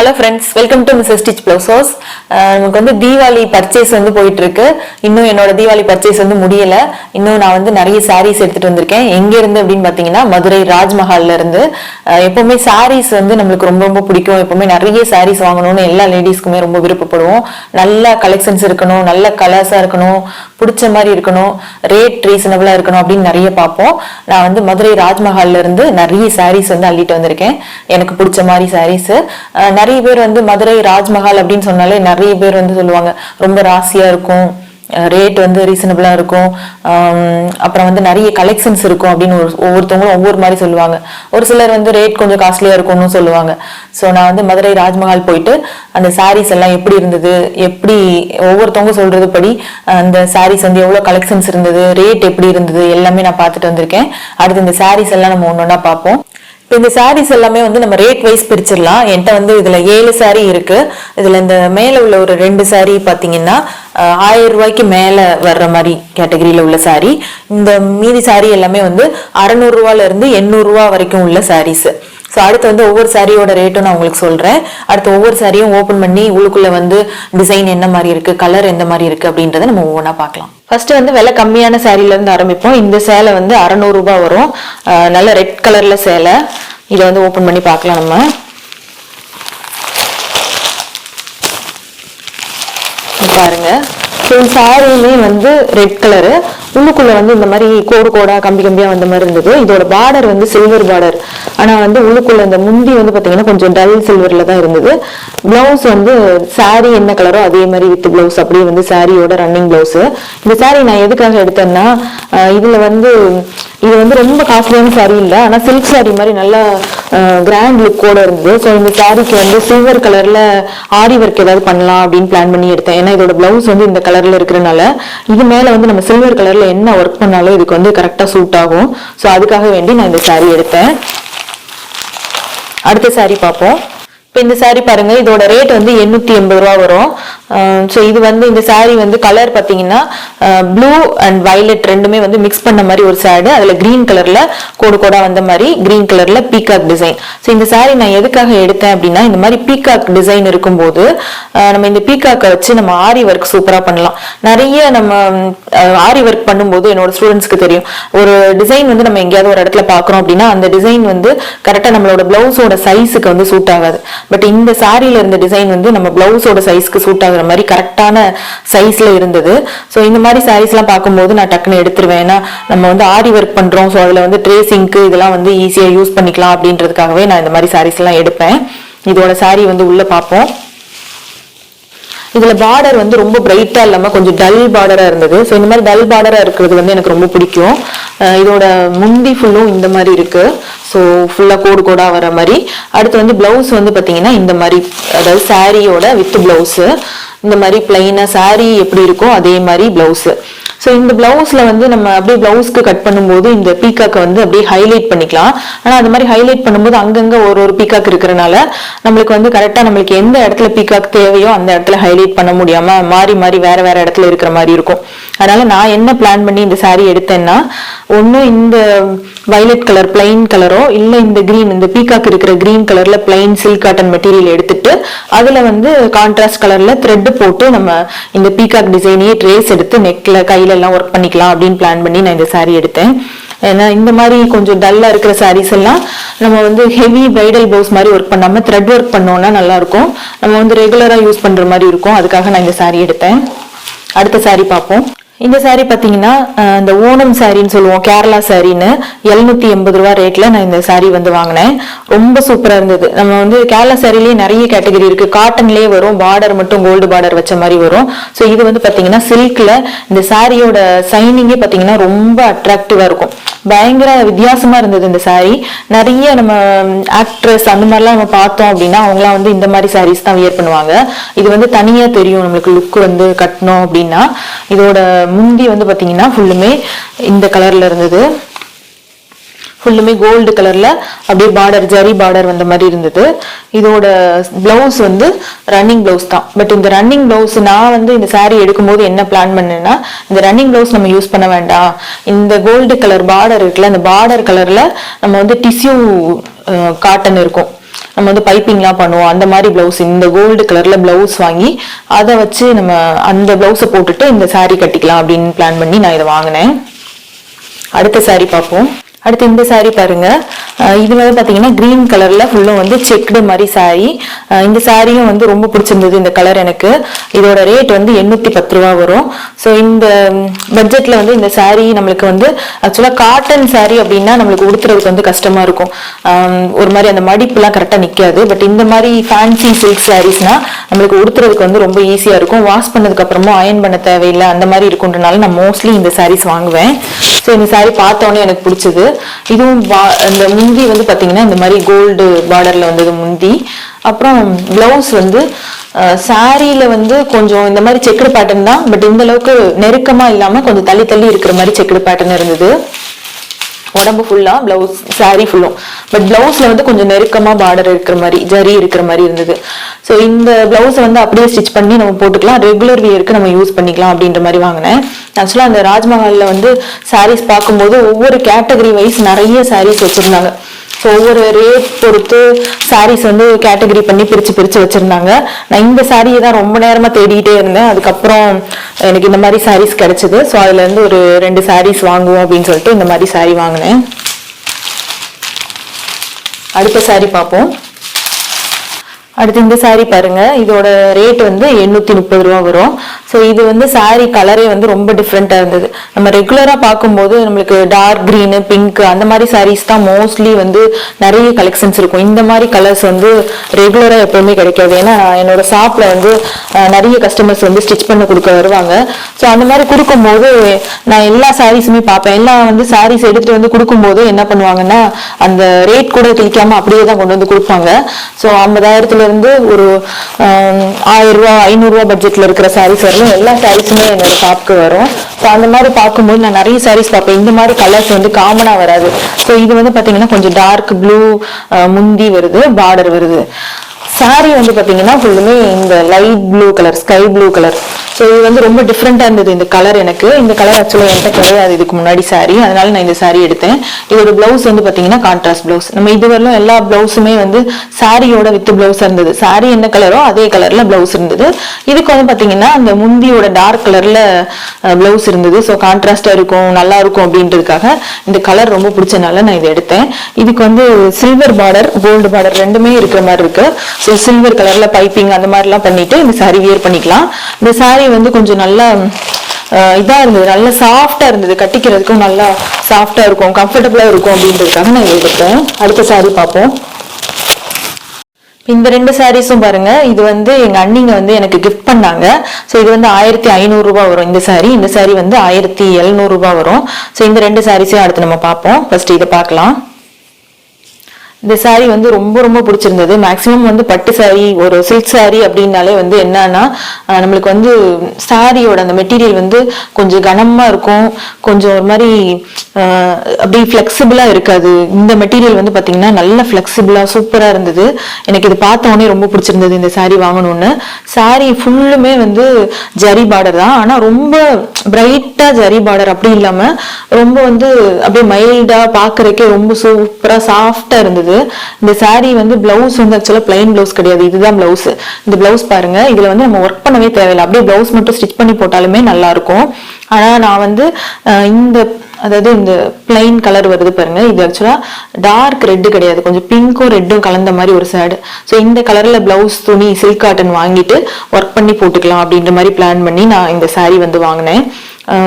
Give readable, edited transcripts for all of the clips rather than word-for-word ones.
Hello friends, welcome to Mrs. Stitch Blouse. நமக்கு வந்து Deepavali purchase வந்து போயிட்டு இருக்கு. இன்னும் என்னோட தீபாவளி பர்ச்சேஸ் வந்து முடியல. இன்னும் நான் வந்து நிறைய sarees எடுத்துட்டு வந்திருக்கேன். எங்க இருந்து அப்படினு பாத்தீங்கன்னா மதுரை ராஜ்மஹால்ல இருந்து. எப்பவுமே sarees வந்து நமக்கு ரொம்ப ரொம்ப பிடிக்கும். எப்பவுமே நிறைய sarees வாங்கணும்னு எல்லா லேடிஸ்க்குமே ரொம்ப விருப்பப்படுவோம். நல்ல கலெக்ஷன்ஸ் இருக்கணும், நல்ல கலர்ஸா இருக்கணும், பிடிச்ச மாதிரி இருக்கணும், ரேட் ரீசனபிளா இருக்கணும் அப்படின்னு நிறைய பார்ப்போம். நான் வந்து மதுரை ராஜ்மஹால்ல இருந்து நிறைய sarees வந்து அள்ளிட்டு வந்திருக்கேன். எனக்கு பிடிச்ச மாதிரி sarees. நிறைய பேர் வந்து மதுரை ராஜ்மஹால் அப்படின்னு சொன்னாலே நிறைய பேர் வந்து சொல்லுவாங்க ரொம்ப ராசியா இருக்கும், ரேட் வந்து ரீசனபிளா இருக்கும், அப்புறம் வந்து நிறைய கலெக்ஷன்ஸ் இருக்கும் அப்படின்னு ஒவ்வொருத்தவங்களும் ஒவ்வொரு மாதிரி சொல்லுவாங்க. ஒரு சிலர் வந்து ரேட் கொஞ்சம் காஸ்ட்லியா இருக்கும்னு சொல்லுவாங்க. ஸோ நான் வந்து மதுரை ராஜ்மஹால் போயிட்டு அந்த சாரீஸ் எல்லாம் எப்படி இருந்தது, எப்படி ஒவ்வொருத்தவங்க சொல்றது படி அந்த சாரீஸ் வந்து எவ்வளவு கலெக்ஷன்ஸ் இருந்தது, ரேட் எப்படி இருந்தது எல்லாமே நான் பார்த்துட்டு வந்திருக்கேன். அடுத்து இந்த சாரீஸ் எல்லாம் நம்ம ஒன்னொன்னா பார்ப்போம். இந்த சாரீஸ் எல்லாமே வந்து நம்ம ரேட் வைஸ் பிரிச்சிடலாம். என்கிட்ட வந்து இதுல 7 சாரீ இருக்கு. இதுல இந்த மேல உள்ள ஒரு 2 சாரீ பாத்தீங்கன்னா 1000 ரூபாய்க்கு மேல வர்ற மாதிரி கேட்டகரியில உள்ள சாரீ. இந்த மீதி சாரீ எல்லாமே வந்து 600 ரூபாயில இருந்து 800 ரூபா வரைக்கும் உள்ள சாரீஸ். ஸோ அடுத்து வந்து ஒவ்வொரு சாரியோட ரேட்டும் நான் உங்களுக்கு சொல்றேன். அடுத்து ஒவ்வொரு சாரியும் ஓப்பன் பண்ணி உள்ளுக்குள்ள வந்து டிசைன் என்ன மாதிரி இருக்கு, கலர் எந்த மாதிரி இருக்கு அப்படின்றத நம்ம ஒவ்வொன்றா பார்க்கலாம். ஃபர்ஸ்ட் வந்து விலை கம்மியான சாரில இருந்து ஆரம்பிப்போம். இந்த சேலை வந்து 600 ரூபாய் வரும். நல்ல ரெட் கலர்ல சேலை. இதை வந்து ஓப்பன் பண்ணி பார்க்கலாம் நம்ம. பாருங்க, சாரியுமே வந்து ரெட் கலரு, உள்ளுக்குள்ள வந்து இந்த மாதிரி கோடு கோடா கம்பி கம்பியா வந்த மாதிரி இருந்தது. இதோட பார்டர் வந்து சில்வர் பார்டர். ஆனா வந்து உள்ளுக்குள்ள இந்த முந்தி வந்து பாத்தீங்கன்னா கொஞ்சம் டல் சில்வர்ல தான் இருந்தது. பிளவுஸ் வந்து சாரி என்ன கலரோ அதே மாதிரி வித் பிளவுஸ் அப்படியே வந்து சாரியோட ரன்னிங் பிளவுஸ். இந்த சாரி நான் எதுக்காக எடுத்தேன்னா, இதுல வந்து இது வந்து ரொம்ப காஸ்ட்லியான சாரி இல்லை, ஆனா சில்க் சாரி மாதிரி நல்லா கிராண்ட் லுக்கோட இருந்தது. ஸோ இந்த சாரிக்கு வந்து சில்வர் கலர்ல ஆரி ஒர்க் ஏதாவது பண்ணலாம் அப்படின்னு பிளான் பண்ணி எடுத்தேன். ஏன்னா இதோட பிளவுஸ் வந்து இந்த கலர்ல இருக்கிறனால இது மேல வந்து நம்ம சில்வர் கலர்ல என்ன ஒர்க் பண்ணாலும் இதுக்கு வந்து கரெக்டா சூட் ஆகும். ஸோ அதுக்காக வேண்டி நான் இந்த சாரி எடுத்தேன். அடுத்த சாரி பார்ப்போம். இப்போ இந்த சாரி பாருங்க, இதோட ரேட் வந்து 880 ரூபா வரும். ஸோ இது வந்து இந்த சாரி வந்து கலர் பார்த்தீங்கன்னா ப்ளூ அண்ட் வயலட் ரெண்டுமே வந்து மிக்ஸ் பண்ண மாதிரி ஒரு சாரி. அதில் கிரீன் கலர்ல கோடு கோடா வந்த மாதிரி கிரீன் கலர்ல பீகாக் டிசைன். ஸோ இந்த சாரி நான் எதுக்காக எடுத்தேன் அப்படின்னா, இந்த மாதிரி பீகாக் டிசைன் இருக்கும்போது நம்ம இந்த பீகாக்கை வச்சு நம்ம ஆரி ஒர்க் சூப்பரா பண்ணலாம். நிறைய நம்ம ஆரி ஒர்க் பண்ணும்போது என்னோட ஸ்டூடெண்ட்ஸ்க்கு தெரியும், ஒரு டிசைன் வந்து நம்ம எங்கேயாவது ஒரு இடத்துல பார்க்குறோம் அப்படின்னா அந்த டிசைன் வந்து கரெக்டாக நம்மளோட பிளவுஸோட சைஸுக்கு வந்து சூட் ஆகாது. பட் இந்த சாரியில இருந்த டிசைன் வந்து நம்ம பிளவுஸோட சைஸ்க்கு சூட் ஆகுற மாதிரி கரெக்டான சைஸ்ல இருந்தது. ஸோ இந்த மாதிரி சாரீஸ் எல்லாம் பார்க்கும்போது நான் டக்குன்னு எடுத்துருவேன். ஏன்னா நம்ம வந்து ஆரி ஒர்க் பண்றோம், ஸோ அதுல வந்து ட்ரேசிங்க்கு இதெல்லாம் வந்து ஈஸியா யூஸ் பண்ணிக்கலாம் அப்படின்றதுக்காகவே நான் இந்த மாதிரி சாரீஸ் எல்லாம் எடுப்பேன். இதோட சாரி வந்து உள்ள பார்ப்போம். இதுல பார்டர் வந்து ரொம்ப பிரைட்டா இல்லாம கொஞ்சம் டல் பார்டரா இருந்தது. ஸோ இந்த மாதிரி டல் பார்டரா இருக்கிறது வந்து எனக்கு ரொம்ப பிடிக்கும். இதோட முந்தி ஃபுல்லும் இந்த மாதிரி இருக்கு. ஸோ ஃபுல்லா கோடு கோடா வர மாதிரி. அடுத்து வந்து பிளவுஸ் வந்து பாத்தீங்கன்னா இந்த மாதிரி, அதாவது சாரியோட வித் பிளவுஸ் இந்த மாதிரி பிளைனா சாரி எப்படி இருக்கோ அதே மாதிரி பிளவுஸ். ஸோ இந்த பிளவுஸ்ல வந்து நம்ம அப்படியே பிளவுஸ்க்கு கட் பண்ணும்போது இந்த பீக்காக்கை வந்து அப்படியே ஹைலைட் பண்ணிக்கலாம். ஆனால் அந்த மாதிரி ஹைலைட் பண்ணும்போது அங்கங்க ஒரு பீக்காக் இருக்கிறனால நம்மளுக்கு வந்து கரெக்டாக நம்மளுக்கு எந்த இடத்துல பீக்காக் தேவையோ அந்த இடத்துல ஹைலைட் பண்ண முடியாம மாறி மாறி வேற வேற இடத்துல இருக்கிற மாதிரி இருக்கும். அதனால நான் என்ன பிளான் பண்ணி இந்த சாரி எடுத்தேன்னா, ஒண்ணு இந்த வயலட் கலர் பிளைன் கலரோ இல்ல இந்த கிரீன், இந்த பீகாக் இருக்கிற கிரீன் கலர்ல பிளைன் சில்க் காட்டன் மெட்டீரியல் எடுத்துட்டு அதுல வந்து கான்ட்ராஸ்ட் கலர்ல த்ரெட் போட்டு நம்ம இந்த பீகாக் டிசைனையே ட்ரேஸ் எடுத்து நெக்ல கையில எல்லாம் ஒர்க் பண்ணிக்கலாம் அப்படின்னு பிளான் பண்ணி நான் இந்த சாரி எடுத்தேன். ஏன்னா இந்த மாதிரி கொஞ்சம் டல்லா இருக்கிற சாரீஸ் எல்லாம் நம்ம வந்து ஹெவி பிரைடல் பிளவுஸ் மாதிரி ஒர்க் பண்ணாம த்ரெட் ஒர்க் பண்ணோம்னா நல்லா இருக்கும். நம்ம வந்து ரெகுலரா யூஸ் பண்ற மாதிரி இருக்கும். அதுக்காக நான் இந்த சாரி எடுத்தேன். அடுத்த சாரி பார்ப்போம். இந்த சாரி பாத்தீங்கன்னா இந்த ஓணம் சாரின்னு சொல்லுவோம், கேரளா சாரின்னு 780 ரூபா ரேட்ல நான் இந்த சாரி வந்து வாங்கினேன். ரொம்ப சூப்பரா இருந்தது. நம்ம வந்து கேரளா சாரிலேயே நிறைய கேட்டகரி இருக்கு. காட்டன்லயே வரும், பார்டர் மட்டும் கோல்டு பார்டர் வச்ச மாதிரி வரும். ஸோ இது வந்து பாத்தீங்கன்னா சில்க்ல இந்த சாரியோட சைனிங்கே பாத்தீங்கன்னா ரொம்ப அட்ராக்டிவா இருக்கும். பயங்கர வித்தியாசமா இருந்தது இந்த சாரி. நிறைய நம்ம ஆக்ட்ரஸ் அந்த மாதிரிலாம் நம்ம பார்த்தோம் அப்படின்னா அவங்களாம் வந்து இந்த மாதிரி சாரீஸ் தான் வியர் பண்ணுவாங்க. இது வந்து தனியா தெரியும் நம்மளுக்கு லுக் வந்து கட்டணும் அப்படின்னா. இதோட முந்தி வந்து பாத்தீங்கன்னா ஃபுல்லுமே இந்த கலர்ல இருந்தது. ஃபுல்லுமே கோல்டு கலர்ல அப்படியே பார்டர் ஜரி பார்டர் வந்த மாதிரி இருந்தது. இதோட பிளவுஸ் வந்து ரன்னிங் பிளவுஸ் தான். பட் இந்த ரன்னிங் பிளவுஸ் நான் வந்து இந்த சாரி எடுக்கும்போது என்ன பிளான் பண்ணேன்னா, இந்த ரன்னிங் பிளவுஸ் நம்ம யூஸ் பண்ண வேண்டாம், இந்த கோல்டு கலர் பார்டர் இருக்குல்ல, அந்த பார்டர் கலர்ல நம்ம வந்து டிஷ்யூ காட்டன் இருக்கும், நம்ம வந்து பைப்பிங்லாம் பண்ணுவோம் அந்த மாதிரி பிளவுஸ், இந்த கோல்டு கலர்ல பிளவுஸ் வாங்கி அதை வச்சு நம்ம அந்த பிளவுஸை போட்டுட்டு இந்த saree கட்டிக்கலாம் அப்படின்னு பிளான் பண்ணி நான் இதை வாங்கினேன். அடுத்த saree பார்ப்போம். அடுத்து இந்த saree பாருங்க. இது வந்து பாத்தீங்கன்னா கிரீன் கலர்ல ஃபுல்லும் வந்து செக்டு மாதிரி saree. இந்த சாரியும் வந்து ரொம்ப பிடிச்சிருந்தது இந்த கலர் எனக்கு. இதோட ரேட் வந்து 810 ரூபா வரும். ஸோ இந்த பட்ஜெட்ல வந்து இந்த saree நம்மளுக்கு வந்து ஆக்சுவலா காட்டன் saree அப்படின்னா நம்மளுக்கு உடுத்துறதுக்கு வந்து கஷ்டமா இருக்கும். ஒரு மாதிரி அந்த மடிப்புலாம் கரெக்டா நிக்காது. பட் இந்த மாதிரி ஃபேன்சி சில்க் சாரீஸ்னா நம்மளுக்கு உடுத்துறதுக்கு வந்து ரொம்ப ஈஸியா இருக்கும். வாஷ் பண்ணதுக்கு அப்புறமும் அயன் பண்ண தேவையில்லை அந்த மாதிரி இருக்குன்றனால நான் மோஸ்ட்லி இந்த சாரீஸ் வாங்குவேன். ஸோ இந்த saree பார்த்தோன்னே எனக்கு பிடிச்சது. இதுவும் இந்த முந்தி வந்து பாத்தீங்கன்னா இந்த மாதிரி கோல்டு பார்டர்ல வந்தது முந்தி. அப்புறம் பிளவுஸ் வந்து சாரியில வந்து கொஞ்சம் இந்த மாதிரி செக்குடு பேட்டர்ன் தான், பட் இந்த அளவுக்கு நெருக்கமா இல்லாம கொஞ்சம் தள்ளி தள்ளி இருக்கிற மாதிரி செக்குடு பேட்டர்ன் இருந்தது. உடம்பு ஃபுல்லா பிளவுஸ் சாரி ஃபுல்லும், பட் பிளவுஸ்ல வந்து கொஞ்சம் நெருக்கமா பார்டர் இருக்கிற மாதிரி ஜரி இருக்கிற மாதிரி இருந்தது. ஸோ இந்த பிளவுஸை வந்து அப்படியே ஸ்டிச் பண்ணி நம்ம போட்டுக்கலாம், ரெகுலர் வியருக்கு நம்ம யூஸ் பண்ணிக்கலாம் அப்படின்ற மாதிரி வாங்கினேன். ஆக்சுவலா அந்த ராஜ்மஹால்ல வந்து சாரீஸ் பார்க்கும்போது ஒவ்வொரு கேட்டகரி வைஸ் நிறைய சாரீஸ் வச்சிருந்தாங்க. ஸோ ஒவ்வொரு ரேட் பொறுத்து சாரீஸ் வந்து கேட்டகரி பண்ணி பிரிச்சு வச்சிருந்தாங்க. நான் இந்த சாரியை தான் ரொம்ப நேரமா தேடிட்டே இருந்தேன். அதுக்கப்புறம் எனக்கு இந்த மாதிரி சாரீஸ் கிடைச்சது. ஸோ அதுல இருந்து ஒரு 2 சாரீஸ் வாங்குவோம் அப்படின்னு சொல்லிட்டு இந்த மாதிரி சாரி வாங்கினேன். அடுத்த சாரி பார்ப்போம். அடுத்து இந்த saree பாருங்க. இதோட ரேட் வந்து 830 ரூபா வரும். ஸோ இது வந்து saree கலரே வந்து ரொம்ப டிஃப்ரெண்டா இருந்தது. நம்ம ரெகுலரா பார்க்கும்போது நம்மளுக்கு டார்க் கிரீனு பிங்க் அந்த மாதிரி சாரீஸ் தான் மோஸ்ட்லி வந்து நிறைய கலெக்ஷன்ஸ் இருக்கும். இந்த மாதிரி கலர்ஸ் வந்து ரெகுலரா எப்பவுமே கிடைக்காது. ஏன்னா என்னோட ஷாப்ல வந்து நிறைய கஸ்டமர்ஸ் வந்து ஸ்டிச் பண்ண கொடுக்க வருவாங்க. ஸோ அந்த மாதிரி கொடுக்கும்போது நான் எல்லா சாரீஸுமே பார்ப்பேன். எல்லாம் வந்து சாரீஸ் எடுத்துட்டு வந்து கொடுக்கும்போது என்ன பண்ணுவாங்கன்னா அந்த ரேட் கூட கிளிக்காம அப்படியே தான் கொண்டு வந்து கொடுப்பாங்க. ஸோ 50,000 இருந்து ஒரு 1000 ரூபா 500 ரூபா பட்ஜெட்ல இருக்கிற சாரீஸ் வரலும் எல்லா சாரீஸுமே என்னோட ஷாப்க்கு வரும். ஸோ அந்த மாதிரி பார்க்கும்போது நான் நிறைய சாரீஸ் பார்ப்பேன். இந்த மாதிரி கலர்ஸ் வந்து காமனா வராது. ஸோ இது வந்து பாத்தீங்கன்னா கொஞ்சம் டார்க் ப்ளூ முந்தி வருது, பார்டர் வருது. சாரி வந்து பாத்தீங்கன்னா ஃபுல்லுமே இந்த light blue colour, sky blue colour. So இது வந்து ரொம்ப டிஃப்ரெண்டா இருந்தது இந்த கலர் எனக்கு. இந்த கலர் ஆக்சுவலா என்கிட்ட கிடையாது இதுக்கு முன்னாடி சாரி, அதனால நான் இந்த சாரி எடுத்தேன். இதோட பிளவுஸ் வந்து பாத்தீங்கன்னா கான்ட்ராஸ்ட் பிளவுஸ். நம்ம இதுவரையிலும் எல்லா பிளவுஸுமே வந்து சாரியோட வித் பிளவுஸ் இருந்தது. சாரி என்ன கலரோ அதே கலர்ல பிளவுஸ் இருந்தது. இதுக்கு வந்து பாத்தீங்கன்னா அந்த முந்தியோட டார்க் கலர்ல பிளவுஸ் இருந்தது. ஸோ கான்ட்ராஸ்டா இருக்கும், நல்லா இருக்கும் அப்படின்றதுக்காக இந்த கலர் ரொம்ப பிடிச்சனால நான் இதை எடுத்தேன். இதுக்கு வந்து சில்வர் பார்டர் கோல்டு பார்டர் ரெண்டுமே இருக்கிற மாதிரி இருக்கு. ஸோ சில்வர் கலர்ல பைப்பிங் அந்த மாதிரி எல்லாம் பண்ணிட்டு இந்த சாரி வியர் பண்ணிக்கலாம். இந்த சாரி வந்து கொஞ்சம் நல்லா இதா இருந்தது, நல்லா சாஃப்டா இருந்தது, கட்டிக்கிறதுக்கும் நல்லா சாஃப்டா இருக்கும், கம்ஃபர்டபுளா இருக்கும் அப்படின்றதுக்காக நான் எடுத்தேன். அடுத்த சாரி பார்ப்போம். இந்த 2 சாரீஸும் பாருங்க. இது வந்து எங்க அண்ணிங்க வந்து எனக்கு கிஃப்ட் பண்ணாங்க. ஸோ இது வந்து 1500 ரூபாய் வரும் இந்த சாரி. இந்த சாரி வந்து 1700 ரூபாய் வரும். ஸோ இந்த 2 சாரீஸையும் அடுத்து நம்ம பார்ப்போம். ஃபர்ஸ்ட் இதை பார்க்கலாம். இந்த சாரி வந்து ரொம்ப ரொம்ப பிடிச்சிருந்தது. மேக்சிமம் வந்து பட்டு சாரி ஒரு சில்க் சாரி அப்படின்னாலே வந்து என்னன்னா நம்மளுக்கு வந்து சாரியோட அந்த மெட்டீரியல் வந்து கொஞ்சம் கனமா இருக்கும், கொஞ்சம் ஒரு மாதிரி அப்படி ஃபிளெக்சிபிளா இருக்காது. இந்த மெட்டீரியல் வந்து பாத்தீங்கன்னா நல்ல ஃபிளெக்சிபிளா சூப்பரா இருந்தது. எனக்கு இது பார்த்த உடனே ரொம்ப பிடிச்சிருந்தது இந்த சாரி வாங்கணும்னு. சாரி ஃபுல்லுமே வந்து ஜரி பார்டர் தான், ஆனா ரொம்ப பிரைட்டா ஜரி பார்டர் அப்படி இல்லாம ரொம்ப வந்து அப்படியே மைல்டா பாக்குறதுக்கே ரொம்ப சூப்பரா சாஃப்டா இருந்தது. இந்த சாரி வந்து பிளவுஸ் வந்து ஆக்சுவலா பிளைன் பிளவுஸ் கிடையாது, இதுதான் பிளவுஸ். இந்த பிளவுஸ் பாருங்க, இதுல வந்து நம்ம ஒர்க் பண்ணவே தேவையில்லை, அப்படியே பிளவுஸ் மட்டும் ஸ்டிச் பண்ணி போட்டாலுமே நல்லா இருக்கும். ஆனா நான் வந்து இந்த அதாவது இந்த பிளைன் கலர் வருது பாருங்க, இது ஆக்சுவலா டார்க் ரெட் கிடையாது, கொஞ்சம் பிங்க்கும் ரெட்டும் கலந்த மாதிரி ஒரு சேடு. ஸோ இந்த கலர்ல பிளவுஸ் துணி சில்க் காட்டன் வாங்கிட்டு ஒர்க் பண்ணி போட்டுக்கலாம் அப்படின்ற மாதிரி பிளான் பண்ணி நான் இந்த சாரி வந்து வாங்கினேன்.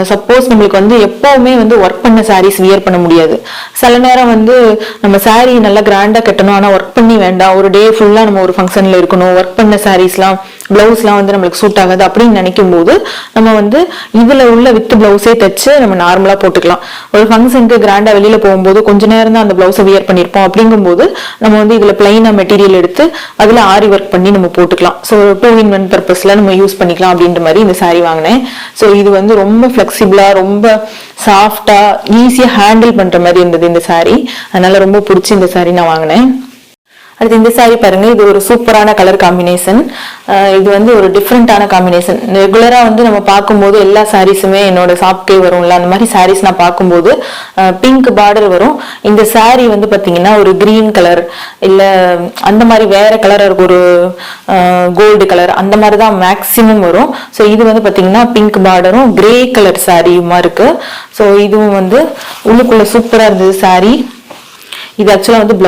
சப்போஸ் நம்மளுக்கு வந்து எப்பவுமே வந்து ஒர்க் பண்ண சாரீஸ் வியர் பண்ண முடியாது. சில நேரம் வந்து நம்ம சாரி நல்லா கிராண்டா கட்டணும், ஆனா ஒர்க் பண்ணி வேண்டாம், ஒரு டே ஃபுல்லா நம்ம ஒரு ஃபங்க்ஷன்ல இருக்கணும், ஒர்க் பண்ண சாரீஸ்லாம் பிளவுஸ்லாம் வந்து நம்மளுக்கு சூட் ஆகாது அப்படின்னு நினைக்கும் போது நம்ம வந்து இதுல உள்ள வித் பிளவுஸே தைச்சு நம்ம நார்மலா போட்டுக்கலாம். ஒரு ஃபங்க்ஷனுக்கு கிராண்டா வெளியில போகும்போது கொஞ்ச நேரம் தான் அந்த பிளவுஸை வியர் பண்ணிருப்போம். அப்படிங்கும்போது நம்ம வந்து இதுல பிளைனா மெட்டீரியல் எடுத்து அதுல ஆரி ஒர்க் பண்ணி நம்ம போட்டுக்கலாம். ஸோ 2-in-1 பர்பஸ்ல நம்ம யூஸ் பண்ணிக்கலாம் அப்படின்ற மாதிரி இந்த சாரி வாங்கினேன். ஸோ இது வந்து ரொம்ப ஃபிளெக்சிபிளா ரொம்ப சாஃப்டா ஈஸியா ஹேண்டில் பண்ற மாதிரி இருந்தது இந்த சாரி. அதனால ரொம்ப பிடிச்சி இந்த சாரி நான் வாங்கினேன். அடுத்து இந்த சாரி பாருங்க, இது ஒரு சூப்பரான கலர் காம்பினேஷன். இது வந்து ஒரு டிஃப்ரெண்டான காம்பினேஷன். ரெகுலரா வந்து நம்ம பார்க்கும்போது எல்லா சாரீஸுமே என்னோட ஷாப்கே வரும்ல, அந்த மாதிரி சாரீஸ் நான் பார்க்கும்போது பிங்க் பார்டர் வரும். இந்த சாரி வந்து பாத்தீங்கன்னா ஒரு கிரீன் கலர் இல்ல அந்த மாதிரி வேற கலர் இருக்கும், ஒரு கோல்டு கலர் அந்த மாதிரி தான் மேக்சிமம் வரும். ஸோ இது வந்து பாத்தீங்கன்னா பிங்க் பார்டரும் கிரே கலர் சாரியுமா இருக்கு. ஸோ இதுவும் வந்து உள்ளுக்குள்ள சூப்பரா இருந்தது சாரி. இது ஆக்சுவலா வந்து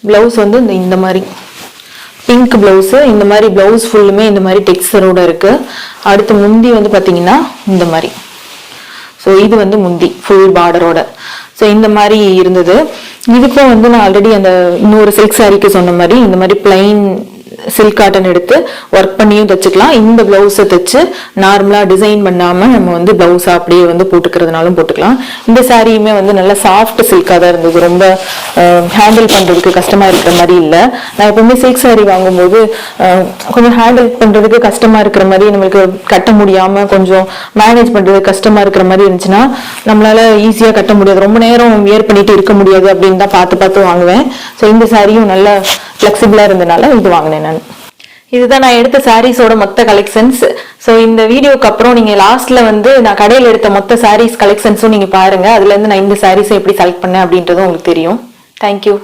பிளவுஸ் வந்து இந்த மாதிரி பிங்க் பிளவுஸ். இந்த மாதிரி பிளவுஸ் ஃபுல்லுமே இந்த மாதிரி டெக்ஸ்டரோட இருக்கு. அடுத்து முந்தி வந்து பாத்தீங்கன்னா இந்த மாதிரி. ஸோ இது வந்து முந்தி ஃபுல் பார்டரோட. ஸோ இந்த மாதிரி இருந்தது. இதுக்கும் வந்து நான் ஆல்ரெடி அந்த இன்னொரு சில்க் சாரிக்கு சொன்ன மாதிரி இந்த மாதிரி பிளைன் சில்க் காட்டன் எடுத்து ஒர்க் பண்ணியும் தச்சுக்கலாம். இந்த பிளவுஸை தச்சு நார்மலா டிசைன் பண்ணாம நம்ம வந்து பிளவுஸா அப்படியே வந்து போட்டுக்கிறதுனாலும் போட்டுக்கலாம். இந்த சாரியுமே வந்து நல்ல சாஃப்ட் சில்கா தான் இருந்தது. ரொம்ப ஹேண்டில் பண்றதுக்கு கஷ்டமா இருக்கிற மாதிரி இல்லை. நான் எப்பவுமே சில்க் சாரி வாங்கும்போது கொஞ்சம் ஹேண்டில் பண்றதுக்கு கஷ்டமா இருக்கிற மாதிரி, நம்மளுக்கு கட்ட முடியாம கொஞ்சம் மேனேஜ் பண்றது கஷ்டமா இருக்கிற மாதிரி இருந்துச்சுன்னா நம்மளால ஈஸியா கட்ட முடியாது, ரொம்ப நேரம் வியர் பண்ணிட்டு இருக்க முடியாது அப்படின்னு தான் பார்த்து வாங்குவேன். ஸோ இந்த சாரியும் நல்ல ஃபிளெக்சிபிளா இருந்தனால இது வாங்கினேன் நான். இதுதான் நான் எடுத்த சாரீஸோட மொத்த கலெக்ஷன்ஸ். ஸோ இந்த வீடியோக்கு அப்புறம் நீங்க லாஸ்ட்ல வந்து நான் கடையில் எடுத்த மொத்த சாரீஸ் கலெக்ஷன்ஸும் நீங்க பாருங்க. அதுல இருந்து நான் இந்த சாரீஸை எப்படி செலக்ட் பண்ணேன் அப்படின்றதும் உங்களுக்கு தெரியும். தேங்க்யூ.